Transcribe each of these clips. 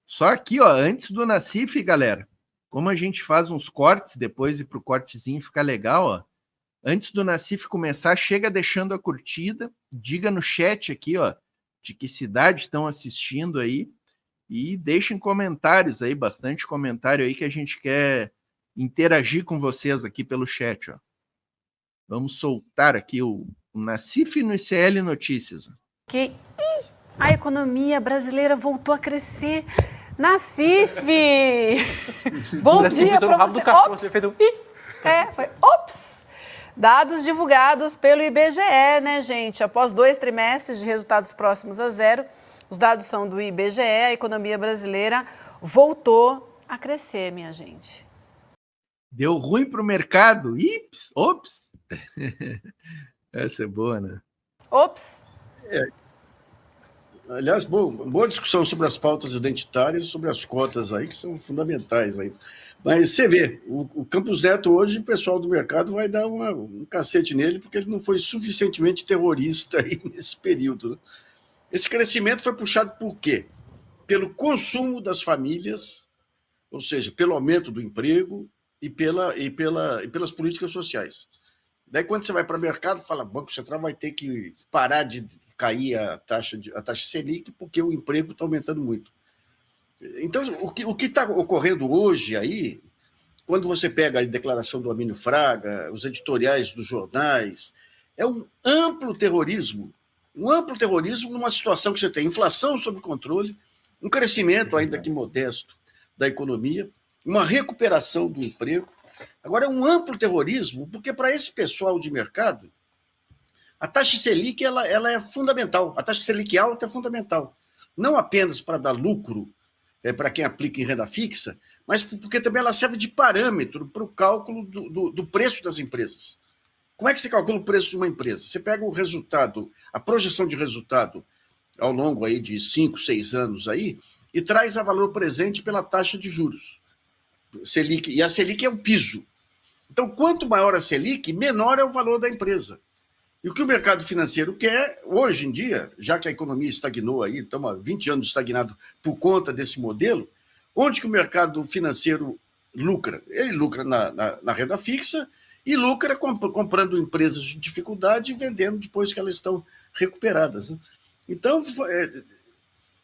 Só aqui, ó, antes do Nassif, galera, como a gente faz uns cortes depois e pro cortezinho ficar legal, ó. Antes do Nassif começar, chega deixando a curtida, diga no chat aqui, ó, de que cidade estão assistindo aí e deixem comentários aí, bastante comentário aí que a gente quer interagir com vocês aqui pelo chat, ó. Vamos soltar aqui o Nassif no ICL Notícias. Que a economia brasileira voltou a crescer. Nassif! Bom dia para você. Ops! Fez um... foi ops! Dados divulgados pelo IBGE, né, gente? Após 2 trimestres de resultados próximos a zero, os dados são do IBGE, a economia brasileira voltou a crescer, minha gente. Deu ruim para o mercado? Ips, ops! Essa é boa, né? Ops! Aliás, boa discussão sobre as pautas identitárias e sobre as cotas aí, que são fundamentais aí. Mas você vê, o Campos Neto hoje, o pessoal do mercado vai dar um cacete nele, porque ele não foi suficientemente terrorista aí nesse período. Né? Esse crescimento foi puxado por quê? Pelo consumo das famílias, ou seja, pelo aumento do emprego e pelas políticas sociais. Daí, quando você vai para o mercado, fala, o Banco Central vai ter que parar de cair a taxa Selic, porque o emprego está aumentando muito. Então, o que está ocorrendo hoje aí, quando você pega a declaração do Amínio Fraga, os editoriais dos jornais, é um amplo terrorismo numa situação que você tem inflação sob controle, um crescimento ainda que modesto da economia, uma recuperação do emprego. Agora, é um amplo terrorismo, porque para esse pessoal de mercado, a taxa Selic ela é fundamental, a taxa Selic alta é fundamental, não apenas para dar lucro para quem aplica em renda fixa, mas porque também ela serve de parâmetro para o cálculo do preço das empresas. Como é que você calcula o preço de uma empresa? Você pega o resultado, a projeção de resultado ao longo aí de 5, 6 anos aí, e traz a valor presente pela taxa de juros. Selic, e a Selic é o piso. Então, quanto maior a Selic, menor é o valor da empresa. E o que o mercado financeiro quer, hoje em dia, já que a economia estagnou aí, estamos há 20 anos estagnado por conta desse modelo, onde que o mercado financeiro lucra? Ele lucra na renda fixa e lucra comprando empresas de dificuldade e vendendo depois que elas estão recuperadas. Né? Então,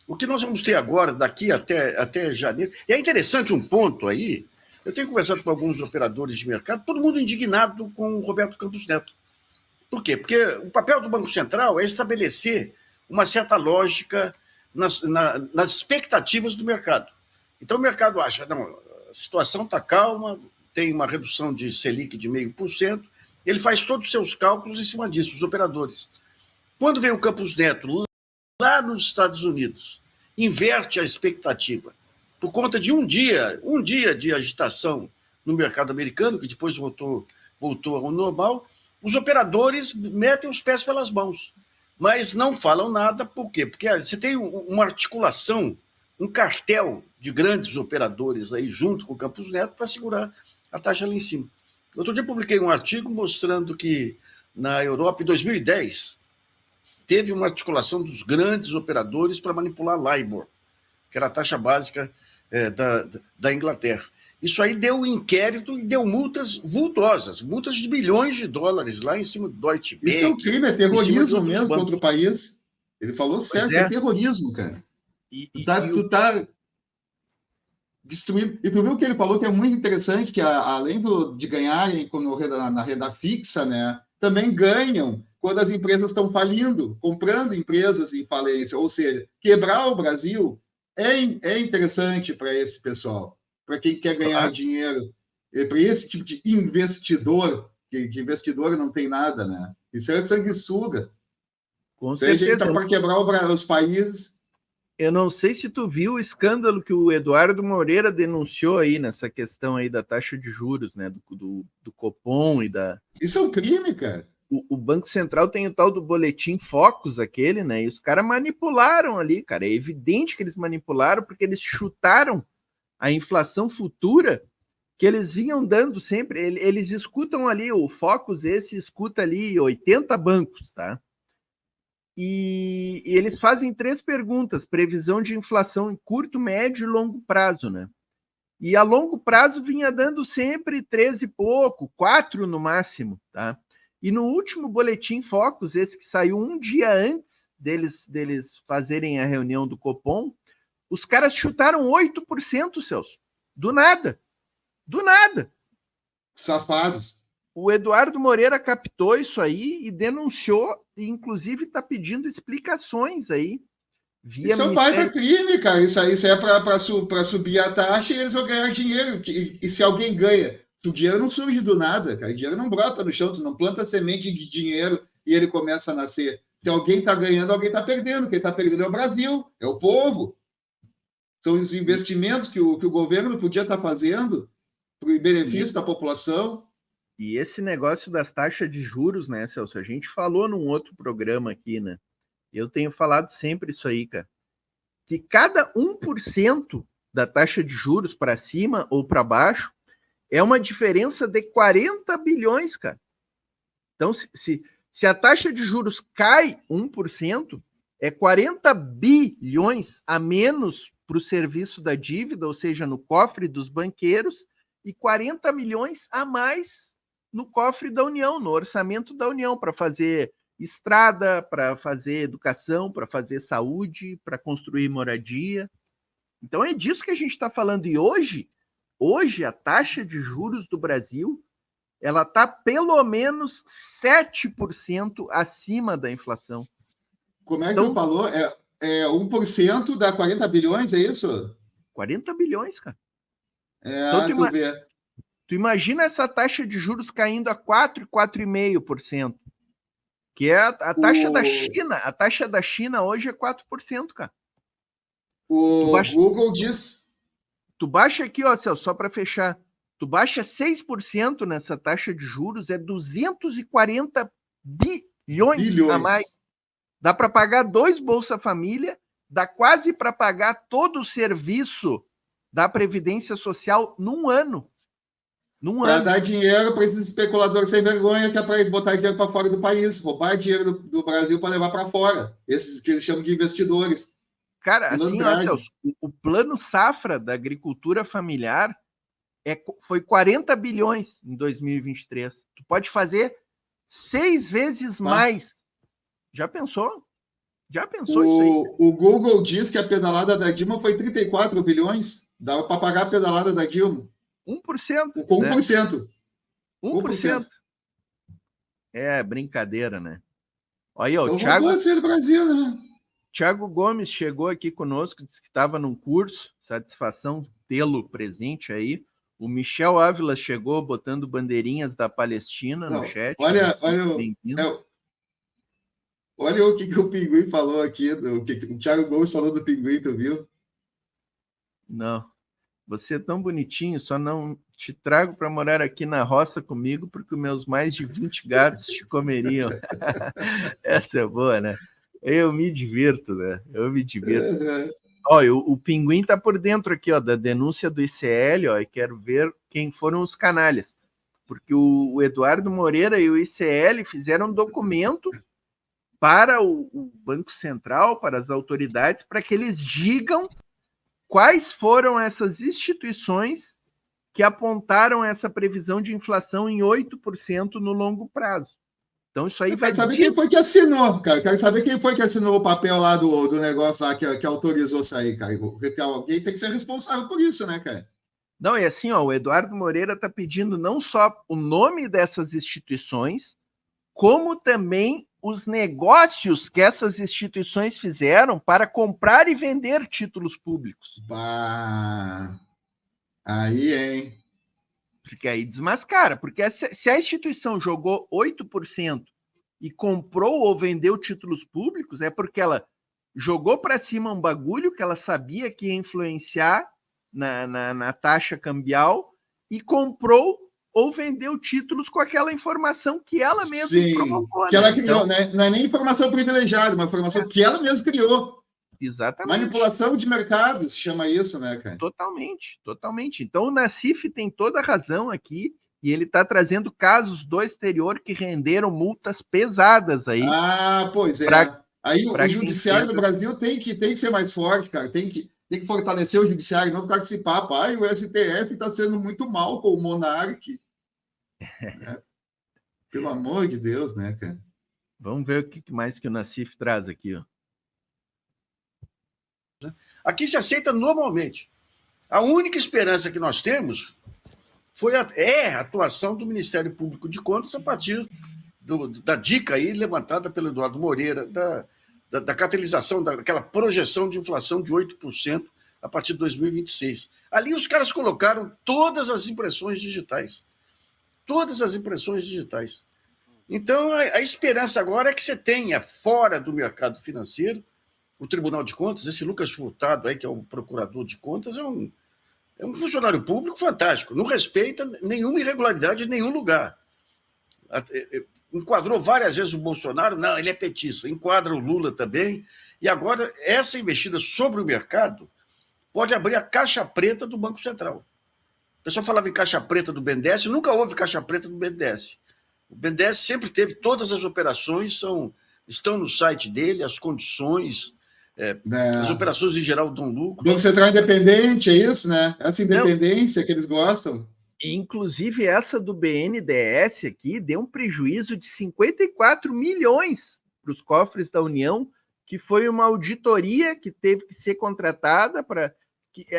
o que nós vamos ter agora, daqui até janeiro... E é interessante um ponto aí, eu tenho conversado com alguns operadores de mercado, todo mundo indignado com o Roberto Campos Neto. Por quê? Porque o papel do Banco Central é estabelecer uma certa lógica nas expectativas do mercado. Então o mercado acha, não, a situação está calma, tem uma redução de Selic de 0,5%, ele faz todos os seus cálculos em cima disso, os operadores. Quando vem o Campos Neto lá nos Estados Unidos, inverte a expectativa, por conta de um dia de agitação no mercado americano, que depois voltou ao normal, os operadores metem os pés pelas mãos, mas não falam nada. Por quê? Porque você tem uma articulação, um cartel de grandes operadores aí junto com o Campos Neto para segurar a taxa lá em cima. Outro dia eu publiquei um artigo mostrando que na Europa, em 2010, teve uma articulação dos grandes operadores para manipular LIBOR, que era a taxa básica da Inglaterra. Isso aí deu um inquérito e deu multas vultosas, multas de bilhões de dólares lá em cima do Deutsche Bank. Isso é um crime, é terrorismo mesmo contra o país. Ele falou certo, é terrorismo, cara. Tu tá destruindo. E tu viu o que ele falou que é muito interessante, que além de ganharem na renda fixa, né, também ganham quando as empresas estão falindo, comprando empresas em falência. Ou seja, quebrar o Brasil é interessante para esse pessoal. Para quem quer ganhar dinheiro, para esse tipo de investidor, que de investidor não tem nada, né? Isso é sanguessuga. Com certeza. A gente está para quebrar os países. Eu não sei se tu viu o escândalo que o Eduardo Moreira denunciou aí nessa questão aí da taxa de juros, né? Do Copom e da... Isso é um crime, cara. O Banco Central tem o tal do boletim Focus, aquele, né? E os caras manipularam ali, cara. É evidente que eles manipularam porque eles chutaram a inflação futura que eles vinham dando sempre. Eles escutam ali, o Focus esse escuta ali 80 bancos, tá? E eles fazem 3 perguntas: previsão de inflação em curto, médio e longo prazo, né? E a longo prazo vinha dando sempre 13 e pouco, 4 no máximo, tá? E no último boletim Focus, esse que saiu um dia antes deles fazerem a reunião do Copom, os caras chutaram 8%, Celso. Do nada. Do nada. Safados. O Eduardo Moreira captou isso aí e denunciou, e inclusive está pedindo explicações aí. Isso é um baita crime, cara. Isso aí é para subir a taxa e eles vão ganhar dinheiro. E se alguém ganha, o dinheiro não surge do nada, cara. O dinheiro não brota no chão, tu não planta semente de dinheiro e ele começa a nascer. Se alguém está ganhando, alguém está perdendo. Quem está perdendo é o Brasil, é o povo. São os investimentos que o governo podia estar fazendo para o benefício da população. E esse negócio das taxas de juros, né, Celso? A gente falou num outro programa aqui, né? Eu tenho falado sempre isso aí, cara. Que cada 1% da taxa de juros para cima ou para baixo é uma diferença de 40 bilhões, cara. Então, se a taxa de juros cai 1%, é 40 bilhões a menos para o serviço da dívida, ou seja, no cofre dos banqueiros, e 40 milhões a mais no cofre da União, no orçamento da União, para fazer estrada, para fazer educação, para fazer saúde, para construir moradia. Então é disso que a gente está falando. E hoje a taxa de juros do Brasil, ela está pelo menos 7% acima da inflação. Como é que tu falou? 1% dá 40 bilhões, é isso? 40 bilhões, cara. Então, tu imagina essa taxa de juros caindo a 4%, 4,5%, que é a taxa da China. A taxa da China hoje é 4%, cara. Google diz... Tu baixa aqui, ó, Celso, só para fechar. Tu baixa 6% nessa taxa de juros, é 240 bilhões a mais. Dá para pagar 2 Bolsa Família, dá quase para pagar todo o serviço da Previdência Social num ano. Para dar dinheiro para esses especuladores sem vergonha, que é para botar dinheiro para fora do país, roubar dinheiro do Brasil para levar para fora. Esses que eles chamam de investidores. Cara, assim, ó, Celso, o plano safra da agricultura familiar foi 40 bilhões em 2023. Tu pode fazer 6 vezes mais. Já pensou? Já pensou isso aí? O Google diz que a pedalada da Dilma foi 34 bilhões. Dava para pagar a pedalada da Dilma. 1%. Com 1%. Né? 1%. É brincadeira, né? Olha, o Thiago... Brasil, né? Thiago Gomes chegou aqui conosco, disse que estava num curso, satisfação tê-lo presente aí. O Michel Ávila chegou botando bandeirinhas da Palestina no chat. Olha o que o Pinguim falou aqui, o que o Thiago Gomes falou do Pinguim, tu viu? Não. Você é tão bonitinho, só não te trago para morar aqui na roça comigo, porque meus mais de 20 gatos te comeriam. Essa é boa, né? Eu me divirto, né? Eu me divirto. Olha, o Pinguim tá por dentro aqui, ó, da denúncia do ICL, ó, e quero ver quem foram os canalhas. Porque o Eduardo Moreira e o ICL fizeram um documento para o Banco Central, para as autoridades, para que eles digam quais foram essas instituições que apontaram essa previsão de inflação em 8% no longo prazo. Então, isso aí vai... Quero saber quem foi que assinou, cara. Quero saber quem foi que assinou o papel lá do negócio lá que autorizou sair, cara. Alguém tem que ser responsável por isso, né, cara? Não, é assim, ó, o Eduardo Moreira está pedindo não só o nome dessas instituições, como também os negócios que essas instituições fizeram para comprar e vender títulos públicos. Bah, aí, hein? Porque aí desmascara. Porque se a instituição jogou 8% e comprou ou vendeu títulos públicos, é porque ela jogou para cima um bagulho que ela sabia que ia influenciar na taxa cambial e comprou ou vendeu títulos com aquela informação que ela mesma provocou. Que ela criou, né? Não é nem informação privilegiada, uma informação que ela mesma criou. Exatamente. Manipulação de mercado, se chama isso, né, cara? Totalmente, totalmente. Então o Nassif tem toda a razão aqui e ele está trazendo casos do exterior que renderam multas pesadas aí. Ah, pois é. Aí o judiciário no Brasil tem que ser mais forte, cara. Tem que fortalecer o judiciário, não ficar com esse papo. O STF está sendo muito mal com o monarca. Né? Pelo amor de Deus, né, cara? Vamos ver o que mais que o Nassif traz aqui, ó. Aqui se aceita normalmente. A única esperança que nós temos é a atuação do Ministério Público de Contas a partir da dica aí levantada pelo Eduardo Moreira, da catalisação, daquela projeção de inflação de 8% a partir de 2026. Ali os caras colocaram todas as impressões digitais. Todas as impressões digitais. Então, a esperança agora é que você tenha, fora do mercado financeiro, o Tribunal de Contas, esse Lucas Furtado, aí, que é o procurador de contas, é um funcionário público fantástico, não respeita nenhuma irregularidade em nenhum lugar. Enquadrou várias vezes o Bolsonaro, não, ele é petista, enquadra o Lula também, e agora essa investida sobre o mercado pode abrir a caixa preta do Banco Central. O pessoal falava em caixa preta do BNDES, nunca houve caixa preta do BNDES. O BNDES sempre teve, todas as operações estão no site dele, as condições, as operações em geral dão lucro. Banco Central independente, é isso, né? Essa independência que eles gostam. Inclusive, essa do BNDES aqui deu um prejuízo de 54 milhões para os cofres da União, que foi uma auditoria que teve que ser contratada para...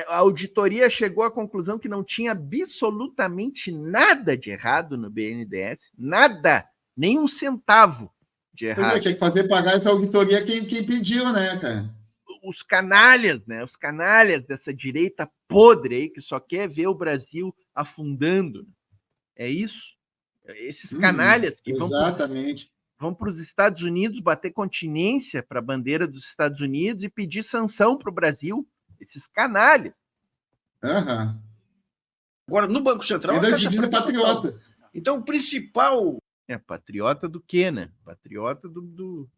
A auditoria chegou à conclusão que não tinha absolutamente nada de errado no BNDES, nada, nem um centavo de errado. Tinha que fazer pagar essa auditoria quem pediu, né, cara? Os canalhas, né? Os canalhas dessa direita podre aí, que só quer ver o Brasil afundando. É isso? Esses canalhas que vão para os Estados Unidos bater continência para a bandeira dos Estados Unidos e pedir sanção para o Brasil. Esses canalhas. Uhum. Agora, no Banco Central... Ainda se diz patriota. Então, o principal... Patriota do quê, né? Patriota do...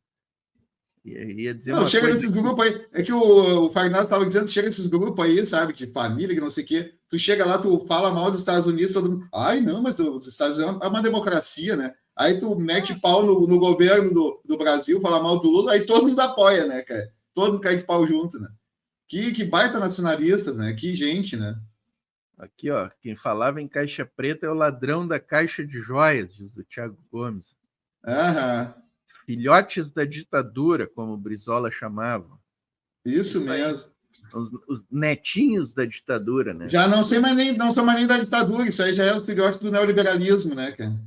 Ia dizer não, chega nesses grupos aí. É que o Fagnado estava dizendo, chega nesses grupos aí, sabe? De família, que não sei o quê. Tu chega lá, tu fala mal dos Estados Unidos, todo mundo... não, mas os Estados Unidos é uma democracia, né? Aí tu mete pau no governo do Brasil, fala mal do Lula, aí todo mundo apoia, né, cara? Todo mundo cai de pau junto, né? Que baita nacionalistas, né? Que gente, né? Aqui, ó, quem falava em caixa preta é o ladrão da caixa de joias, diz o Thiago Gomes. Filhotes da ditadura, como o Brizola chamava. Isso mesmo. Os netinhos da ditadura, né? Já não são mais nem da ditadura, isso aí já é os filhotes do neoliberalismo, né, cara?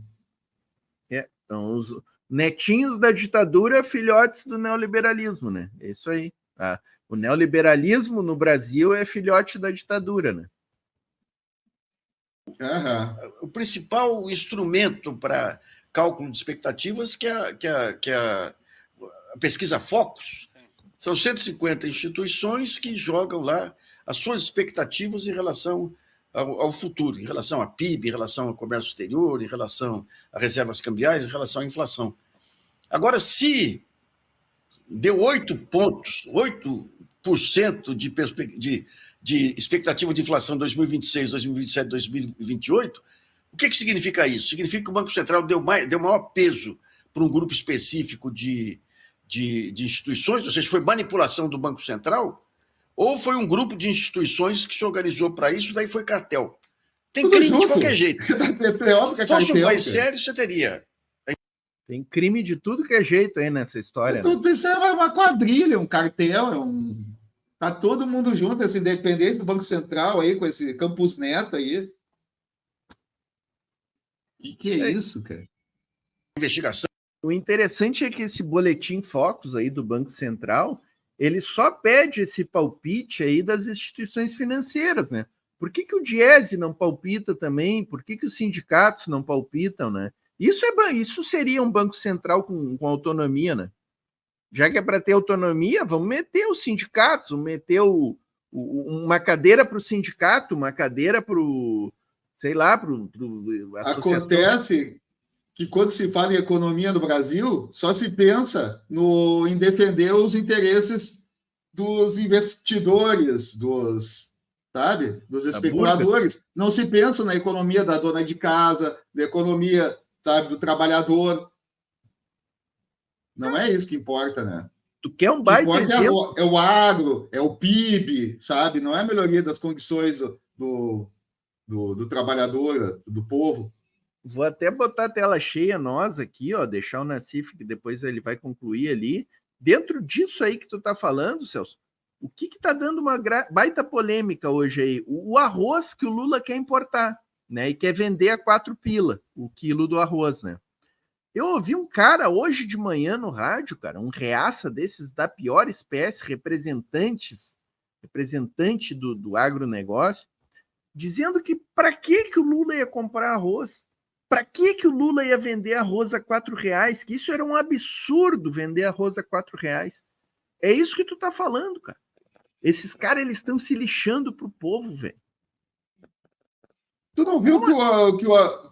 Então, os netinhos da ditadura, filhotes do neoliberalismo, né? É isso aí. O neoliberalismo no Brasil é filhote da ditadura, né? O principal instrumento para cálculo de expectativas que a pesquisa Focus, são 150 instituições que jogam lá as suas expectativas em relação ao futuro, em relação a PIB, em relação ao comércio exterior, em relação a reservas cambiais, em relação à inflação. Agora, se deu 8% de expectativa de inflação em 2026, 2027, 2028, o que significa isso? Significa que o Banco Central deu maior peso para um grupo específico de instituições, ou seja, foi manipulação do Banco Central, ou foi um grupo de instituições que se organizou para isso, daí foi cartel. Tem tudo crime junto. De qualquer jeito. É óbvio que é cartel, se fosse um país sério, você teria. Tem crime de tudo que é jeito aí nessa história. Isso é uma quadrilha, um cartel, tá todo mundo junto, essa independência do Banco Central aí, com esse Campos Neto aí. Que é isso, cara? Investigação. O interessante é que esse boletim Focus aí do Banco Central, ele só pede esse palpite aí das instituições financeiras, né? Por que o Diese não palpita também? Por que os sindicatos não palpitam, né? Isso seria um Banco Central com autonomia, né? Já que é para ter autonomia, vamos meter os sindicatos, vamos meter uma cadeira para o sindicato, uma cadeira para o, sei lá, para a associação. Acontece que quando se fala em economia no Brasil, só se pensa em defender os interesses dos investidores, dos especuladores. Não se pensa na economia da dona de casa, da economia, sabe, do trabalhador. Não é isso que importa, né? Tu quer um baita exemplo? É o agro, é o PIB, sabe? Não é a melhoria das condições do trabalhador, do povo. Vou até botar a tela cheia nós aqui, ó, deixar o Nassif, que depois ele vai concluir ali. Dentro disso aí que tu tá falando, Celso, o que tá dando uma baita polêmica hoje aí? O arroz que o Lula quer importar, né? E quer vender a 4 pila, o quilo do arroz, né? Eu ouvi um cara hoje de manhã no rádio, cara, um reaça desses da pior espécie, representante do agronegócio, dizendo que para que o Lula ia comprar arroz? Para que o Lula ia vender arroz a R$4? Que isso era um absurdo, vender arroz a R$4. É isso que tu tá falando, cara. Esses caras, eles estão se lixando pro povo, velho. Tu não viu que tinha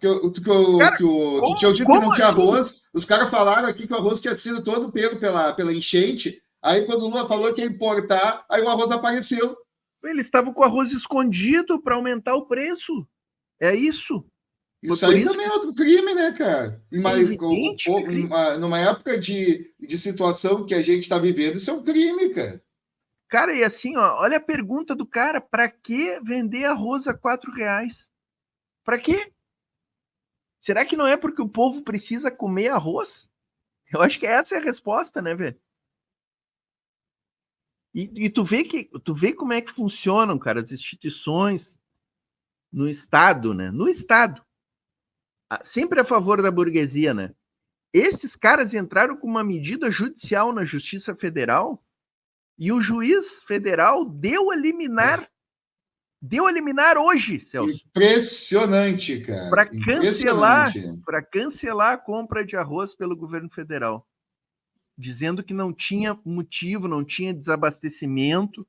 dito que não tinha arroz? Os caras falaram aqui que o arroz tinha sido todo pego pela enchente. Aí, quando o Lula falou que ia importar, aí o arroz apareceu. Eles estavam com o arroz escondido para aumentar o preço. É isso. Isso aí também é outro crime, né, cara? Numa época de situação que a gente está vivendo, isso é um crime, cara. Cara, e assim, ó, olha a pergunta do cara: para que vender arroz a R$4? Para quê? Será que não é porque o povo precisa comer arroz? Eu acho que essa é a resposta, né, velho? E tu vê como é que funcionam, cara, as instituições no Estado, né? No Estado. Sempre a favor da burguesia, né? Esses caras entraram com uma medida judicial na Justiça Federal e o juiz federal deu a liminar hoje, Celso. Impressionante, cara. Para cancelar a compra de arroz pelo governo federal, dizendo que não tinha motivo, não tinha desabastecimento.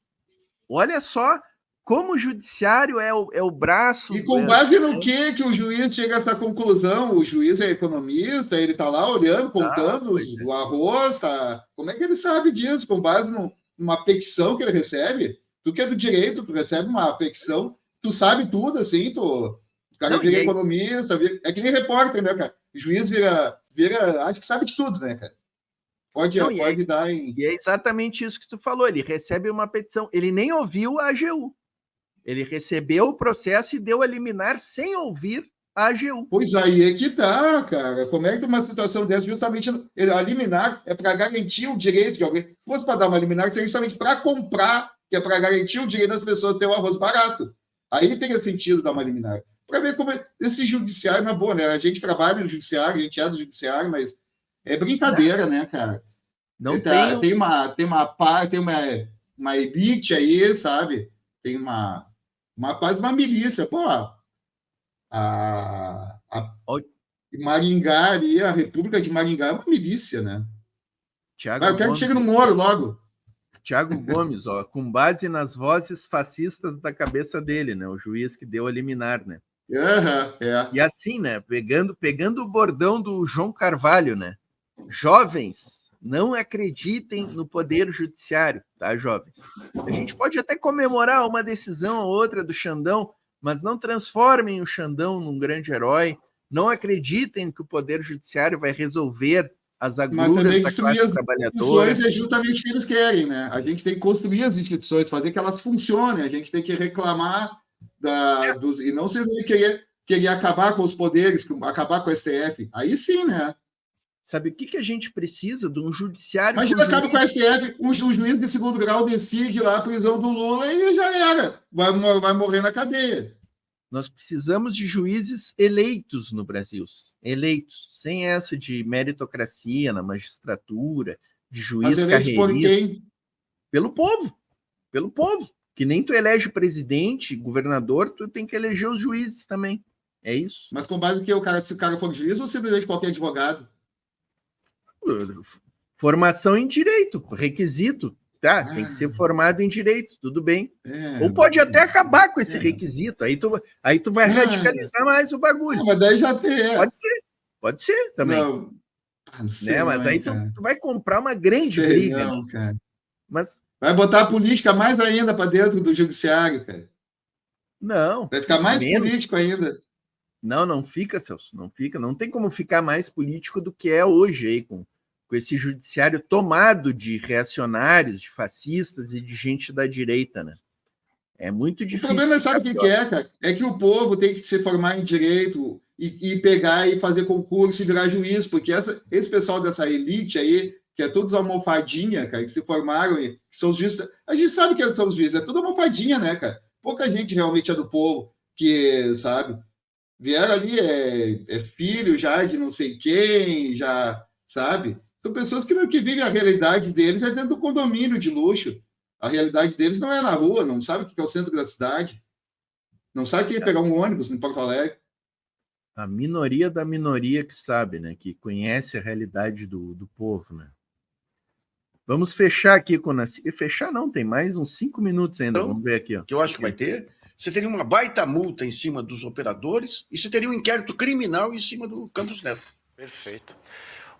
Olha só como o judiciário é o braço... E com base no que o juiz chega a essa conclusão? O juiz é economista, ele está lá olhando, contando o arroz, tá? Como é que ele sabe disso? Com base numa petição que ele recebe? Tu que é do direito, tu recebe uma petição, tu sabe tudo, assim, o cara vira economista, é que nem repórter, né, cara? O juiz vira, acho que sabe de tudo, né, cara? Pode dar em... E é exatamente isso que tu falou, ele recebe uma petição, ele nem ouviu a AGU. Ele recebeu o processo e deu a liminar sem ouvir a AGU. Pois aí é que tá, cara. Como é que uma situação dessa, justamente, a liminar é para garantir o direito de alguém. Se fosse para dar uma liminar, seria justamente para comprar, que é para garantir o direito das pessoas ter o arroz barato. Aí teria sentido dar uma liminar. Para ver como esse judiciário, na boa, né? A gente trabalha no judiciário, a gente é do judiciário, mas é brincadeira, né, cara? Tem uma elite aí, sabe? Tem quase uma milícia. Pô, Maringá ali, a República de Maringá é uma milícia, né? Eu quero que chegue no Moro logo. Tiago Gomes, ó, com base nas vozes fascistas da cabeça dele, né? O juiz que deu a liminar, né? E assim, né? Pegando o bordão do João Carvalho, né? Jovens, não acreditem no poder judiciário, tá, jovens? A gente pode até comemorar uma decisão ou outra do Xandão, mas não transformem o Xandão num grande herói. Não acreditem que o poder judiciário vai resolver as agruras da classe trabalhadora. É justamente o que eles querem, né? A gente tem que construir as instituições, fazer que elas funcionem. A gente tem que reclamar e não se querer acabar com os poderes, acabar com o STF. Aí sim, né? Sabe o que a gente precisa de um judiciário... Imagina, acaba com o STF, o juiz de segundo grau decide lá a prisão do Lula e já era. Vai morrer na cadeia. Nós precisamos de juízes eleitos no Brasil. Eleitos. Sem essa de meritocracia na magistratura, de juiz carreirista. Por quem? Pelo povo. Pelo povo. Que nem tu elege presidente, governador, tu tem que eleger os juízes também. É isso. Mas com base no que se o cara for juiz ou simplesmente qualquer advogado? Formação em direito, requisito, tá? Tem que ser formado em direito, tudo bem. Ou pode até acabar com esse requisito, aí tu vai radicalizar mais o bagulho. Mas daí já tem. Pode ser também. Não sei, né? Mas aí tu vai comprar uma grande briga. Não, cara. Mas vai botar a política mais ainda para dentro do judiciário, cara. Não. Vai ficar mais político ainda. Não fica, Celso, não fica. Não tem como ficar mais político do que é hoje aí, com com esse judiciário tomado de reacionários, de fascistas e de gente da direita, né? É muito difícil. O problema é, sabe o que é, cara? É que o povo tem que se formar em direito e pegar e fazer concurso e virar juiz, porque esse pessoal dessa elite aí, que é todos almofadinha, cara, que se formaram, que são os juízes. A gente sabe que são os juízes, é tudo almofadinha, né, cara? Pouca gente realmente é do povo, que, sabe, vieram ali, é filho já de não sei quem, já, sabe? São pessoas que vivem a realidade deles é dentro do condomínio de luxo. A realidade deles não é na rua, não sabe o que é o centro da cidade, não sabe o que é pegar um ônibus em Porto Alegre. A minoria da minoria que sabe, né? Que conhece a realidade do povo, né? Vamos fechar aqui com o Fechar não, tem mais uns 5 minutos ainda. Vamos ver aqui, ó. Que eu acho que vai ter. Você teria uma baita multa em cima dos operadores e você teria um inquérito criminal em cima do Campos Neto. Perfeito.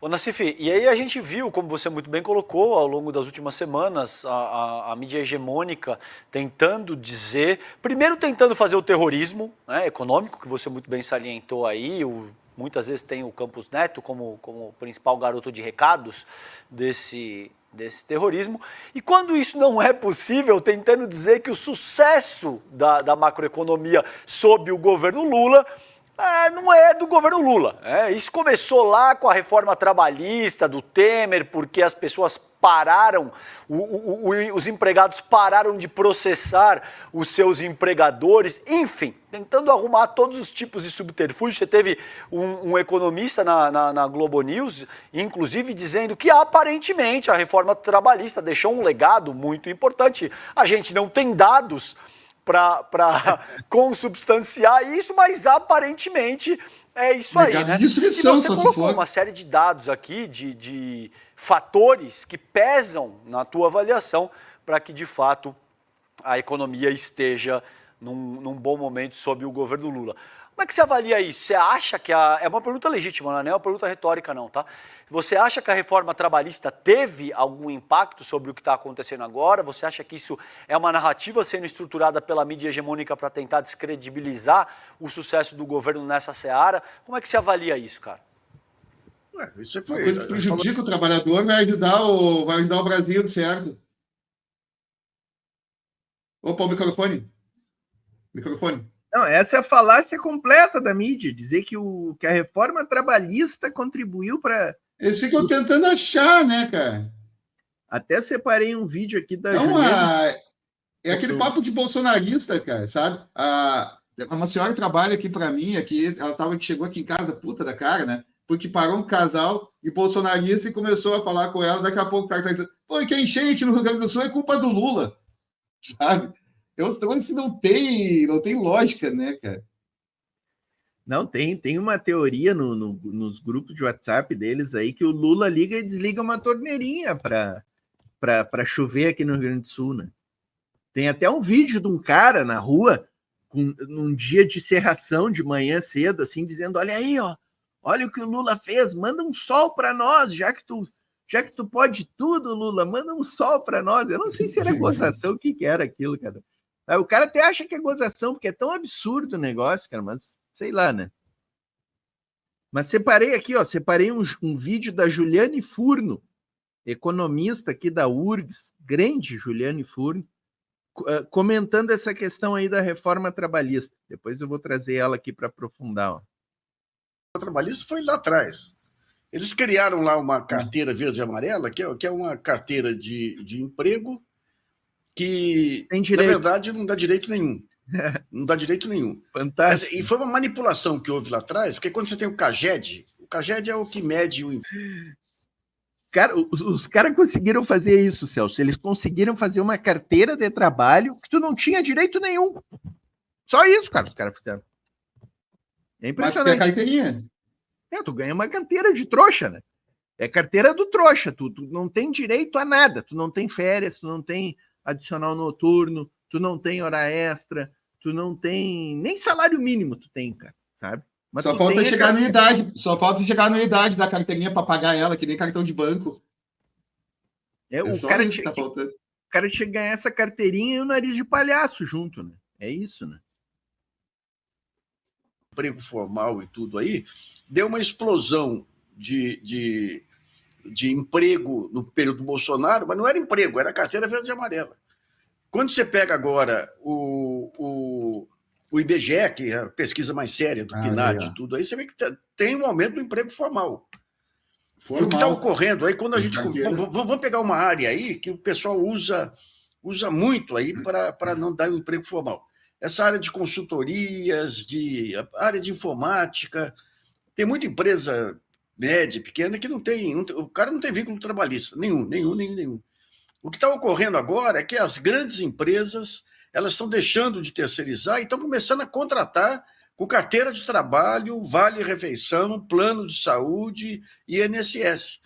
Ô Nassif, e aí a gente viu, como você muito bem colocou, ao longo das últimas semanas, a mídia hegemônica tentando dizer, primeiro tentando fazer o terrorismo, né, econômico, que você muito bem salientou aí, muitas vezes tem o Campos Neto como principal garoto de recados desse terrorismo, e quando isso não é possível, tentando dizer que o sucesso da macroeconomia sob o governo Lula não é do governo Lula. Isso começou lá com a reforma trabalhista do Temer, porque as pessoas pararam, os empregados pararam de processar os seus empregadores, enfim, tentando arrumar todos os tipos de subterfúgio. Você teve um economista na Globo News, inclusive, dizendo que aparentemente a reforma trabalhista deixou um legado muito importante. A gente não tem dados para consubstanciar isso, mas aparentemente é isso aí, né? E você colocou uma série de dados aqui, de fatores que pesam na tua avaliação para que, de fato, a economia esteja num bom momento sob o governo Lula. Como é que você avalia isso? Você acha que é uma pergunta legítima, não é uma pergunta retórica não, tá? Você acha que a reforma trabalhista teve algum impacto sobre o que está acontecendo agora? Você acha que isso é uma narrativa sendo estruturada pela mídia hegemônica para tentar descredibilizar o sucesso do governo nessa seara? Como é que você avalia isso, cara? Isso foi uma coisa que prejudica o trabalhador, vai ajudar o Brasil, certo? Opa, o microfone. Não, essa é a falácia completa da mídia, dizer que a reforma trabalhista contribuiu para... Eles ficam tentando achar, né, cara? Até separei um vídeo aqui da Juliana. É aquele papo de bolsonarista, cara, sabe? Uma senhora trabalha aqui para mim, ela chegou aqui em casa, puta da cara, né? Porque parou um casal de bolsonarista e começou a falar com ela, daqui a pouco tá dizendo, pô, que a enchente no Rio Grande do Sul é culpa do Lula, sabe? Então, isso não tem lógica, né, cara? Não, tem uma teoria nos grupos de WhatsApp deles aí que o Lula liga e desliga uma torneirinha para chover aqui no Rio Grande do Sul, né? Tem até um vídeo de um cara na rua, num dia de cerração de manhã cedo, assim, dizendo, olha aí, ó, olha o que o Lula fez, manda um sol para nós, já que tu pode tudo, Lula, manda um sol para nós. Eu não sei se era gozação, o que era aquilo, cara. O cara até acha que é gozação, porque é tão absurdo o negócio, cara, mas sei lá, né? Mas separei aqui, ó, um vídeo da Juliane Furno, economista aqui da URGS, grande Juliane Furno, comentando essa questão aí da reforma trabalhista. Depois eu vou trazer ela aqui para aprofundar. Ó. A trabalhista foi lá atrás. Eles criaram lá uma carteira verde e amarela, que é uma carteira de emprego que, na verdade, não dá direito nenhum. Não dá direito nenhum. Fantástico. E foi uma manipulação que houve lá atrás, porque quando você tem o CAGED é o que mede o... Cara, os caras conseguiram fazer isso, Celso. Eles conseguiram fazer uma carteira de trabalho que tu não tinha direito nenhum. Só isso, cara, os caras fizeram. É impressionante. Mas carteirinha. Tu ganha uma carteira de trouxa, né? É carteira do trouxa. Tu não tem direito a nada. Tu não tem férias, tu não tem adicional noturno, tu não tem hora extra, tu não tem nem salário mínimo, tu tem, cara, sabe? Mas só falta chegar na idade, da carteirinha para pagar ela, que nem cartão de banco. O cara tinha que ganhar essa carteirinha e o nariz de palhaço junto, né? É isso, né? Emprego formal e tudo aí, deu uma explosão de de emprego no período do Bolsonaro, mas não era emprego, era carteira verde e amarela. Quando você pega agora o IBGE, que é a pesquisa mais séria do PNAD e tudo, aí você vê que tem um aumento do emprego formal. E o que está ocorrendo aí, quando a gente... Vamos pegar uma área aí que o pessoal usa muito aí para não dar um emprego formal. Essa área de consultorias, a área de informática, tem muita empresa média, pequena, que o cara não tem vínculo trabalhista, nenhum. O que está ocorrendo agora é que as grandes empresas elas estão deixando de terceirizar e estão começando a contratar com carteira de trabalho, vale-refeição, plano de saúde e INSS.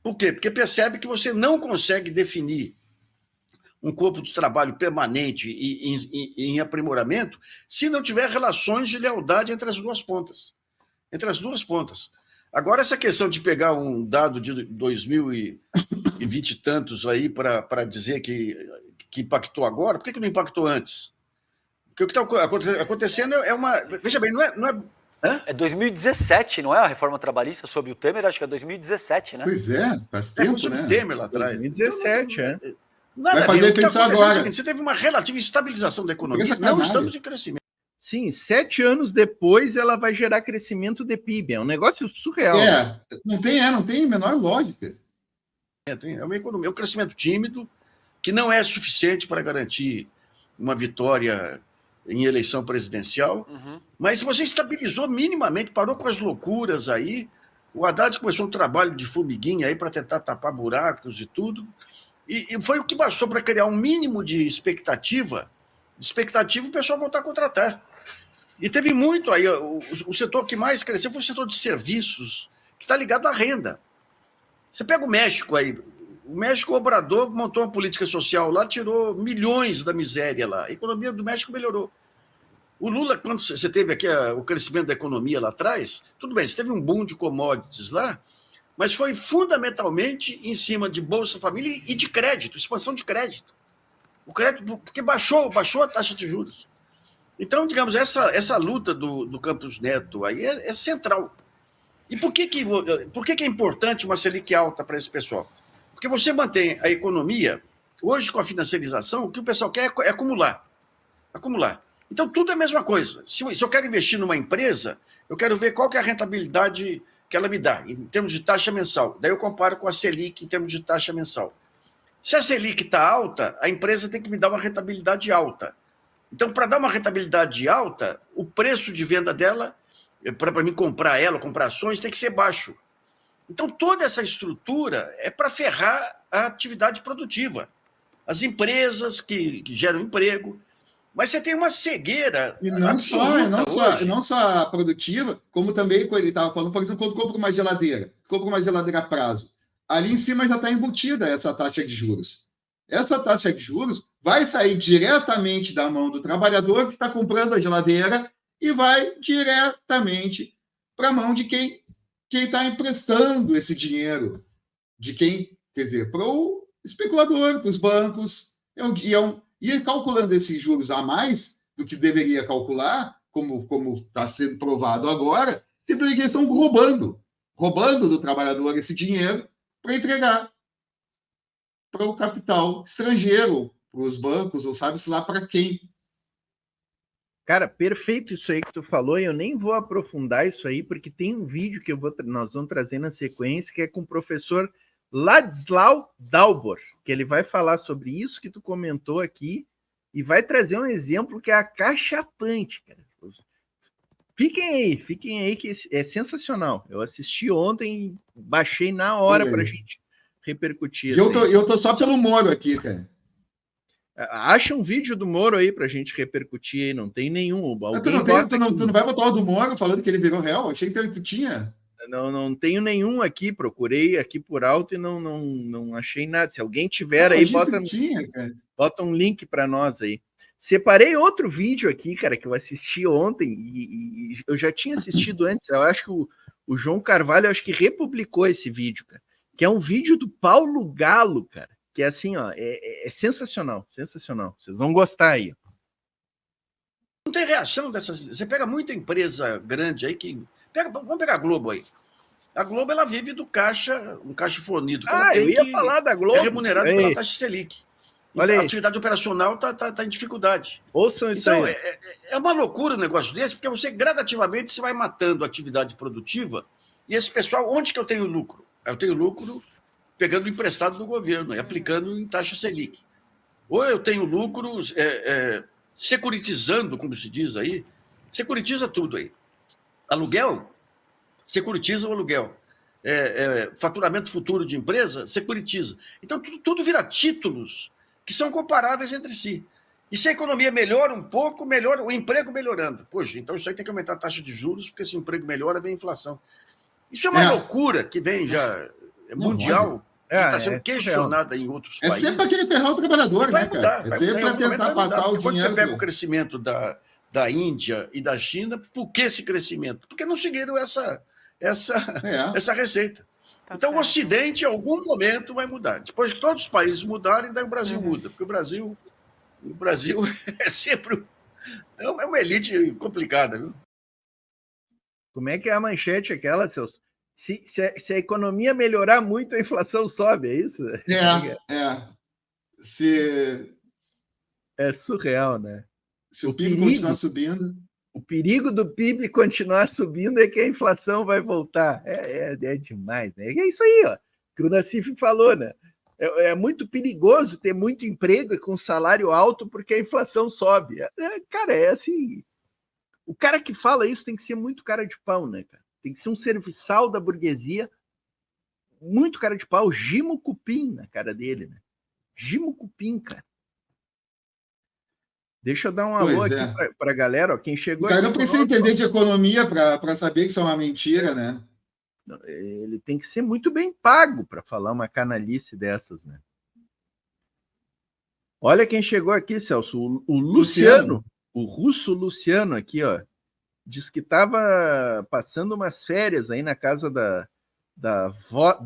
Por quê? Porque percebe que você não consegue definir um corpo de trabalho permanente e em aprimoramento se não tiver relações de lealdade entre as duas pontas. Agora, essa questão de pegar um dado de 2020 e tantos aí para dizer que impactou agora, por que não impactou antes? Porque o que está acontecendo é uma... Veja bem, não é... Hã? É 2017, não é? A reforma trabalhista sob o Temer, acho que é 2017, né? Pois é, faz tempo, né? O Temer lá atrás. 2017, Nada vai fazer efeito agora. Você teve uma relativa estabilização da economia. Não estamos em crescimento. Sim, 7 anos depois ela vai gerar crescimento de PIB. É um negócio surreal. Não tem a menor lógica. É uma economia, é um crescimento tímido que não é suficiente para garantir uma vitória em eleição presidencial, mas você estabilizou minimamente, parou com as loucuras aí. O Haddad começou um trabalho de formiguinha aí para tentar tapar buracos e tudo, e foi o que bastou para criar um mínimo de expectativa, o pessoal voltar a contratar. E teve muito aí, o setor que mais cresceu foi o setor de serviços, que está ligado à renda. Você pega o México aí, o México, o Obrador montou uma política social lá, tirou milhões da miséria lá. A economia do México melhorou. O Lula, quando você teve aqui o crescimento da economia lá atrás, tudo bem, você teve um boom de commodities lá, mas foi fundamentalmente em cima de Bolsa Família e de crédito, expansão de crédito. O crédito, porque baixou a taxa de juros. Então, digamos, essa luta do Campos Neto aí é central. E por que é importante uma Selic alta para esse pessoal? Porque você mantém a economia, hoje com a financiarização, o que o pessoal quer é acumular. Então, tudo é a mesma coisa. Se eu quero investir numa empresa, eu quero ver qual que é a rentabilidade que ela me dá, em termos de taxa mensal. Daí eu comparo com a Selic em termos de taxa mensal. Se a Selic está alta, a empresa tem que me dar uma rentabilidade alta. Então, para dar uma rentabilidade alta, o preço de venda dela, para mim comprar ela, comprar ações, tem que ser baixo. Então, toda essa estrutura é para ferrar a atividade produtiva. As empresas que geram emprego. Mas você tem uma cegueira. E não só a produtiva, como também, quando ele estava falando, por exemplo, quando compra uma geladeira a prazo, ali em cima já está embutida essa taxa de juros. Essa taxa de juros vai sair diretamente da mão do trabalhador que está comprando a geladeira e vai diretamente para a mão de quem está emprestando esse dinheiro. Para o especulador, para os bancos. E calculando esses juros a mais do que deveria calcular, como está sendo provado agora, simplesmente eles estão roubando do trabalhador esse dinheiro para entregar para o capital estrangeiro, para os bancos, ou sabe-se lá para quem. Cara, perfeito isso aí que tu falou, e eu nem vou aprofundar isso aí, porque tem um vídeo que nós vamos trazer na sequência, que é com o professor Ladislau Dalbor, que ele vai falar sobre isso que tu comentou aqui, e vai trazer um exemplo que é acachapante, cara. Fiquem aí, que é sensacional. Eu assisti ontem, baixei na hora para a gente repercutir. Eu tô só pelo Moro aqui, cara. Acha um vídeo do Moro aí pra gente repercutir aí, não tem nenhum. Tu não vai botar o do Moro falando que ele virou réu? Achei que tu tinha. Não tenho nenhum aqui, procurei aqui por alto e não achei nada. Se alguém tiver aí, bota um link para nós aí. Separei outro vídeo aqui, cara, que eu assisti ontem e eu já tinha assistido antes. Eu acho que o João Carvalho, acho que republicou esse vídeo, cara, que é um vídeo do Paulo Galo, cara, que é assim, ó, é sensacional, sensacional. Vocês vão gostar aí. Não tem reação dessas. Você pega muita empresa grande aí que... Vamos pegar a Globo aí. A Globo, ela vive do caixa, um caixa fornido. Que eu ia falar da Globo. É remunerado pela taxa Selic. Olha a atividade operacional está em dificuldade. Ouçam isso então, aí. É uma loucura um negócio desse, porque você gradativamente você vai matando a atividade produtiva, e esse pessoal, onde que eu tenho lucro? Eu tenho lucro pegando emprestado do governo e aplicando em taxa Selic. Ou eu tenho lucro securitizando, como se diz aí, securitiza tudo aí. Aluguel, securitiza o aluguel. Faturamento futuro de empresa, securitiza. Então, tudo vira títulos que são comparáveis entre si. E se a economia melhora um pouco, melhora o emprego melhorando. Poxa, então isso aí tem que aumentar a taxa de juros, porque se o emprego melhora, vem a inflação. Isso é uma loucura que vem já mundial, que está sendo questionada em outros países. É sempre aquele ferrar o trabalhador, vai mudar. É sempre para tentar passar o dinheiro. Quando você pega o crescimento da Índia e da China, por que esse crescimento? Porque não seguiram essa receita. Então, certo. O Ocidente, em algum momento, vai mudar. Depois que todos os países mudarem, daí o Brasil muda. Porque o Brasil é sempre uma elite complicada. Viu? Como é que é a manchete aquela, Celso? Se a economia melhorar muito, a inflação sobe, é isso? É surreal, né? Se o PIB continuar subindo... O perigo do PIB continuar subindo é que a inflação vai voltar. É demais, né? É isso aí, ó, que o Nassif falou, né? É muito perigoso ter muito emprego e com salário alto porque a inflação sobe. Cara, é assim... O cara que fala isso tem que ser muito cara de pau, né, cara? Tem que ser um serviçal da burguesia, muito cara de pau, Gimo Cupim na cara dele, né? Gimo Cupim, cara. Deixa eu dar um alô aqui para a galera, ó, quem chegou. O cara não precisa entender de economia para saber que isso é uma mentira, né? Ele tem que ser muito bem pago para falar uma canalice dessas, né? Olha quem chegou aqui, Celso, o Luciano, o russo Luciano aqui, ó. Diz que estava passando umas férias aí na casa da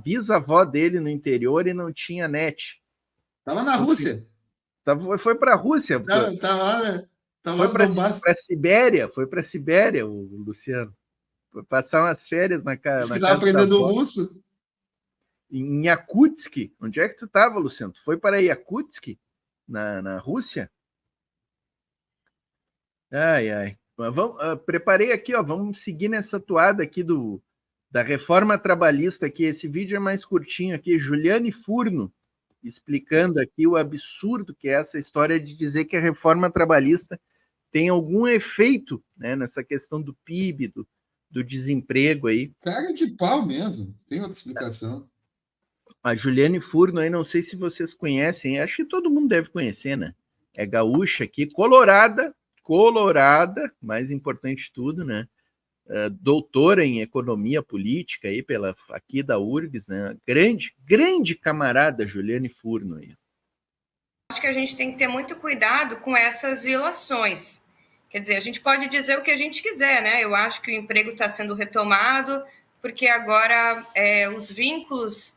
bisavó dele no interior e não tinha net. Estava na Rússia. Foi para a Rússia. Foi para a Sibéria, o Luciano. Foi passar umas férias na casa. Você estava aprendendo russo? Em Yakutsk. Onde é que tu estava, Luciano? Tu foi para Yakutsk, na Rússia? Ai. Preparei aqui, ó, vamos seguir nessa toada aqui da reforma trabalhista aqui. Esse vídeo é mais curtinho aqui. Juliane Furno explicando aqui o absurdo que é essa história de dizer que a reforma trabalhista tem algum efeito, né, nessa questão do PIB, do desemprego aí. Cara de pau mesmo, tem outra explicação. A Juliane Furno aí, não sei se vocês conhecem, acho que todo mundo deve conhecer, né? É gaúcha aqui, colorada, mais importante de tudo, né? Doutora em economia política aí aqui da URGS, né? Grande camarada Juliane Furno aí. Acho que a gente tem que ter muito cuidado com essas ilações. Quer dizer, a gente pode dizer o que a gente quiser, né? Eu acho que o emprego está sendo retomado porque agora os vínculos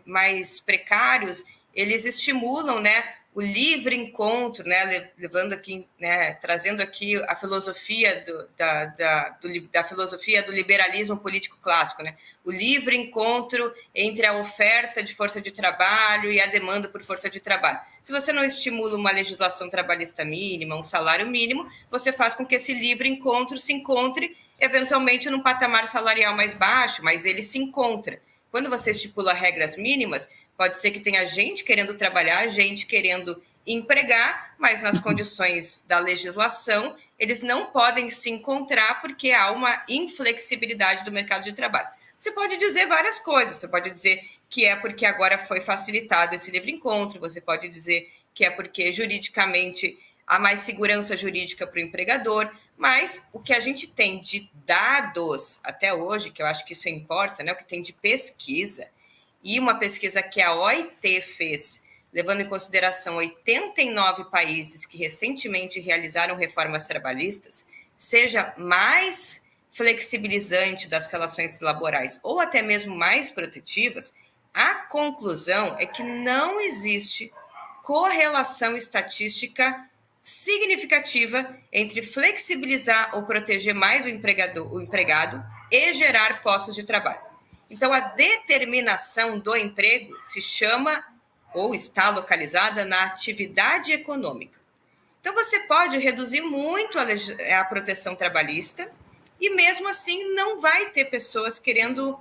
mais precários, eles estimulam, né, o livre encontro, né, levando aqui, né, trazendo aqui a filosofia da filosofia do liberalismo político clássico, né, o livre encontro entre a oferta de força de trabalho e a demanda por força de trabalho. Se você não estimula uma legislação trabalhista mínima, um salário mínimo, você faz com que esse livre encontro se encontre eventualmente num patamar salarial mais baixo, mas ele se encontra. Quando você estipula regras mínimas, pode ser que tenha gente querendo trabalhar, gente querendo empregar, mas nas condições da legislação, eles não podem se encontrar porque há uma inflexibilidade do mercado de trabalho. Você pode dizer várias coisas, você pode dizer que é porque agora foi facilitado esse livre encontro, você pode dizer que é porque juridicamente há mais segurança jurídica para o empregador, mas o que a gente tem de dados até hoje, que eu acho que isso importa, né, o que tem de pesquisa, e uma pesquisa que a OIT fez, levando em consideração 89 países que recentemente realizaram reformas trabalhistas, seja mais flexibilizante das relações laborais ou até mesmo mais protetivas, a conclusão é que não existe correlação estatística significativa entre flexibilizar ou proteger mais o empregado e gerar postos de trabalho. Então, a determinação do emprego se chama ou está localizada na atividade econômica. Então, você pode reduzir muito a proteção trabalhista e, mesmo assim, não vai ter pessoas querendo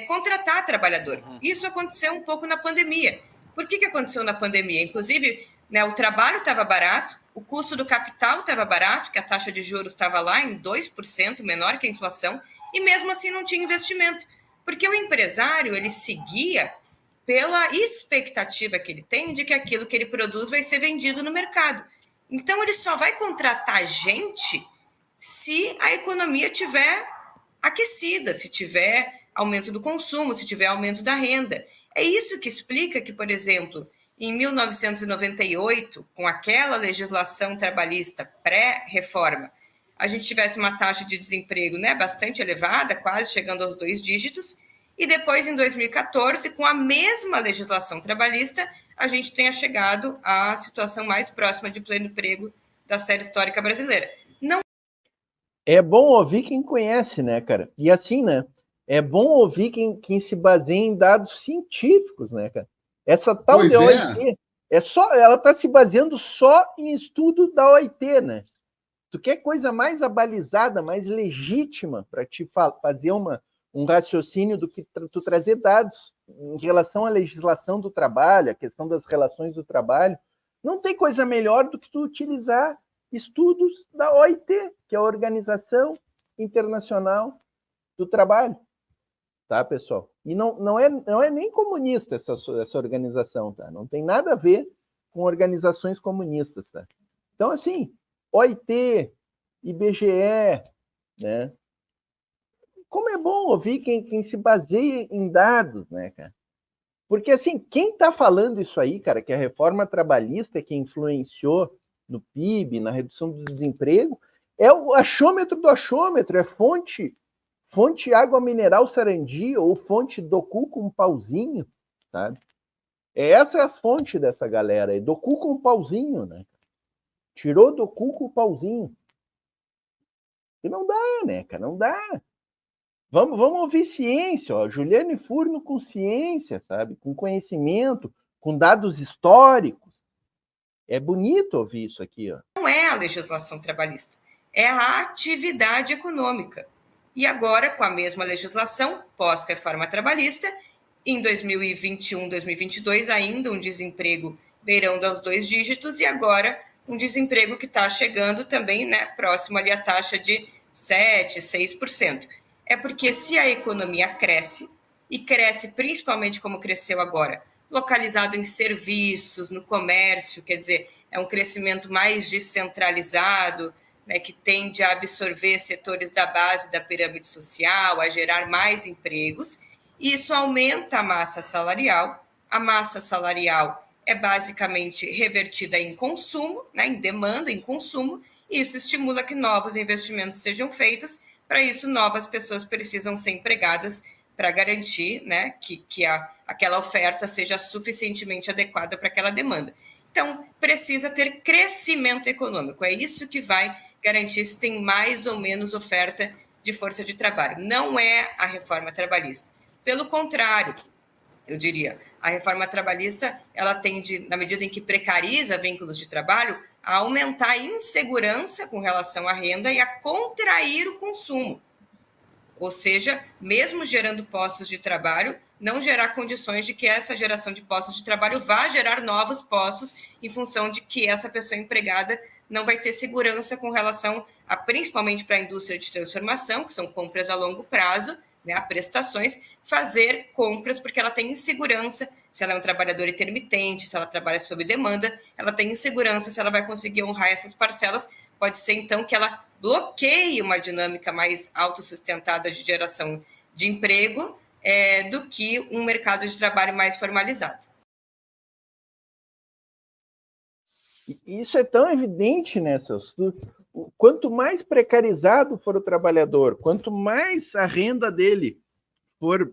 contratar trabalhador. Isso aconteceu um pouco na pandemia. Por que aconteceu na pandemia? Inclusive, né, o trabalho estava barato, o custo do capital estava barato, que a taxa de juros estava lá em 2%, menor que a inflação, e mesmo assim não tinha investimento. Porque o empresário, ele seguia pela expectativa que ele tem de que aquilo que ele produz vai ser vendido no mercado. Então, ele só vai contratar gente se a economia tiver aquecida, se tiver aumento do consumo, se tiver aumento da renda. É isso que explica que, por exemplo, em 1998, com aquela legislação trabalhista pré-reforma, a gente tivesse uma taxa de desemprego, né, bastante elevada, quase chegando aos 2 dígitos, e depois, em 2014, com a mesma legislação trabalhista, a gente tenha chegado à situação mais próxima de pleno emprego da série histórica brasileira. Não... É bom ouvir quem conhece, né, cara? E assim, né? É bom ouvir quem se baseia em dados científicos, né, cara? Essa tal de OIT, ela está se baseando só em estudo da OIT, né? Tu quer coisa mais abalizada, mais legítima para te fazer um raciocínio do que tu trazer dados em relação à legislação do trabalho, a questão das relações do trabalho. Não tem coisa melhor do que tu utilizar estudos da OIT, que é a Organização Internacional do Trabalho. Tá, pessoal? E não é nem comunista essa organização, tá? Não tem nada a ver com organizações comunistas, tá? Então, assim, OIT, IBGE, né? Como é bom ouvir quem se baseia em dados, né, cara? Porque, assim, quem está falando isso aí, cara, que a reforma trabalhista que influenciou no PIB, na redução do desemprego, é o achômetro do achômetro, é fonte água mineral Sarandi ou fonte Docu com pauzinho, sabe? Essa é as fontes dessa galera, é Docu com pauzinho, né? Tirou Docu com pauzinho. E não dá, né, cara? Não dá. Vamos ouvir ciência, ó. Juliane Furno com ciência, sabe? Com conhecimento, com dados históricos. É bonito ouvir isso aqui, ó. Não é a legislação trabalhista, é a atividade econômica. E agora, com a mesma legislação, pós-reforma trabalhista, em 2021, 2022, ainda um desemprego beirando aos 2 dígitos, e agora um desemprego que está chegando também, né, próximo ali à taxa de 7%, 6%. É porque se a economia cresce, e cresce principalmente como cresceu agora, localizado em serviços, no comércio, quer dizer, é um crescimento mais descentralizado, né, que tende a absorver setores da base da pirâmide social, a gerar mais empregos, e isso aumenta a massa salarial. A massa salarial é basicamente revertida em consumo, né, em demanda, em consumo, e isso estimula que novos investimentos sejam feitos. Para isso, novas pessoas precisam ser empregadas para garantir, né, que aquela oferta seja suficientemente adequada para aquela demanda. Então, precisa ter crescimento econômico. É isso que vai garantir se tem mais ou menos oferta de força de trabalho. Não é a reforma trabalhista. Pelo contrário, eu diria, a reforma trabalhista, ela tende, na medida em que precariza vínculos de trabalho, a aumentar a insegurança com relação à renda e a contrair o consumo. Ou seja, mesmo gerando postos de trabalho, não gerar condições de que essa geração de postos de trabalho vá gerar novos postos em função de que essa pessoa empregada não vai ter segurança com relação a, principalmente para a indústria de transformação, que são compras a longo prazo, né, a prestações, fazer compras porque ela tem insegurança se ela é um trabalhador intermitente, se ela trabalha sob demanda, ela tem insegurança se ela vai conseguir honrar essas parcelas. Pode ser, então, que ela bloqueie uma dinâmica mais autossustentada de geração de emprego do que um mercado de trabalho mais formalizado. Isso é tão evidente, né, Celso? Quanto mais precarizado for o trabalhador, quanto mais a renda dele for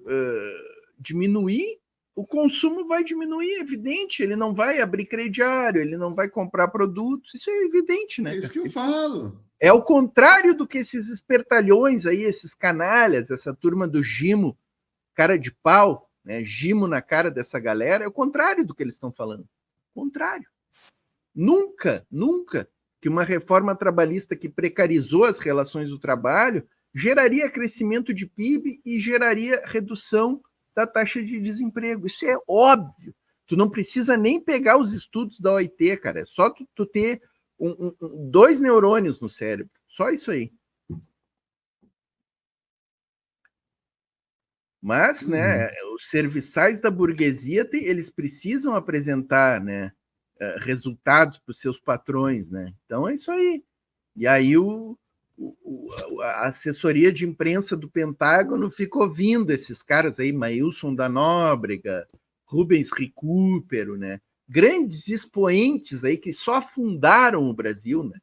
diminuir, o consumo vai diminuir, é evidente. Ele não vai abrir crediário, ele não vai comprar produtos. Isso é evidente, né? É isso que eu falo. É o contrário do que esses espertalhões aí, esses canalhas, essa turma do Gimo, cara de pau, né, gimo na cara dessa galera, é o contrário do que eles estão falando. Contrário. Nunca que uma reforma trabalhista que precarizou as relações do trabalho geraria crescimento de PIB e geraria redução da taxa de desemprego. Isso é óbvio. Tu não precisa nem pegar os estudos da OIT, cara. É só tu ter 2 neurônios no cérebro. Só isso aí. Mas, né, os serviçais da burguesia, eles precisam apresentar, né, resultados para os seus patrões, né? Então é isso aí. E aí a assessoria de imprensa do Pentágono fica ouvindo esses caras aí, Maílson da Nóbrega, Rubens Recupero, né? Grandes expoentes aí que só afundaram o Brasil, né?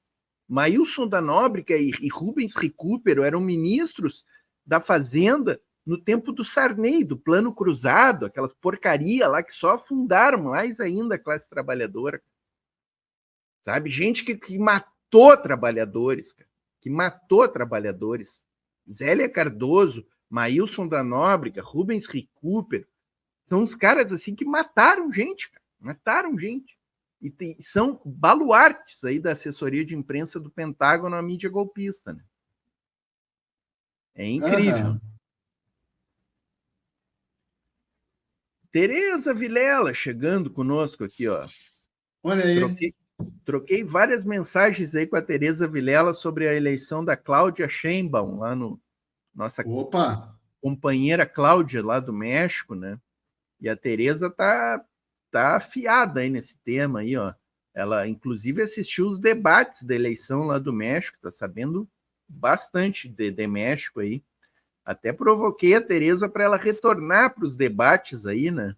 Maílson da Nóbrega e Rubens Recupero eram ministros da Fazenda no tempo do Sarney, do Plano Cruzado, aquelas porcaria lá que só afundaram mais ainda a classe trabalhadora. Sabe? Gente que matou trabalhadores, cara. Que matou trabalhadores. Zélia Cardoso, Maílson da Nóbrega, Rubens Recupero, são uns caras assim que mataram gente, cara. Mataram gente. E são baluartes aí da assessoria de imprensa do Pentágono à mídia golpista, né? É incrível. Tereza Vilela chegando conosco aqui, ó. Olha aí. Troquei várias mensagens aí com a Tereza Vilela sobre a eleição da Cláudia Sheinbaum, lá no nossa companheira Cláudia, lá do México, né? E a Tereza tá afiada aí nesse tema aí, ó. Ela, inclusive, assistiu os debates da eleição lá do México, tá sabendo bastante de México aí. Até provoquei a Tereza para ela retornar para os debates aí, né?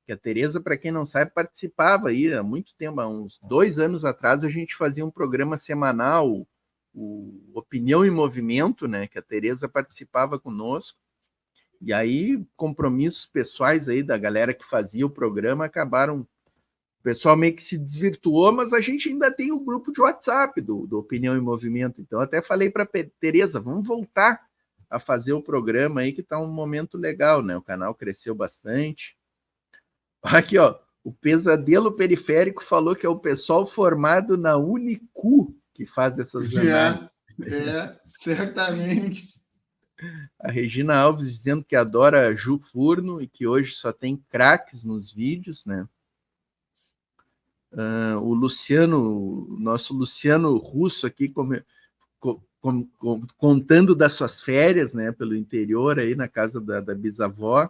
Que a Tereza, para quem não sabe, participava aí há muito tempo, há uns 2 anos atrás, a gente fazia um programa semanal, o Opinião em Movimento, né? Que a Tereza participava conosco. E aí, compromissos pessoais aí da galera que fazia o programa acabaram. O pessoal meio que se desvirtuou, mas a gente ainda tem o grupo de WhatsApp do Opinião em Movimento. Então, até falei para a Tereza, vamos voltar a fazer o programa aí, que está um momento legal, né? O canal cresceu bastante. Aqui, ó, o Pesadelo Periférico falou que é o pessoal formado na Unicu que faz essas análises. Certamente. A Regina Alves dizendo que adora Ju Furno e que hoje só tem craques nos vídeos, né? O Luciano, nosso Luciano Russo aqui, contando das suas férias, né, pelo interior aí na casa da bisavó.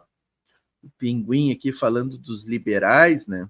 O Pinguim aqui falando dos liberais, né?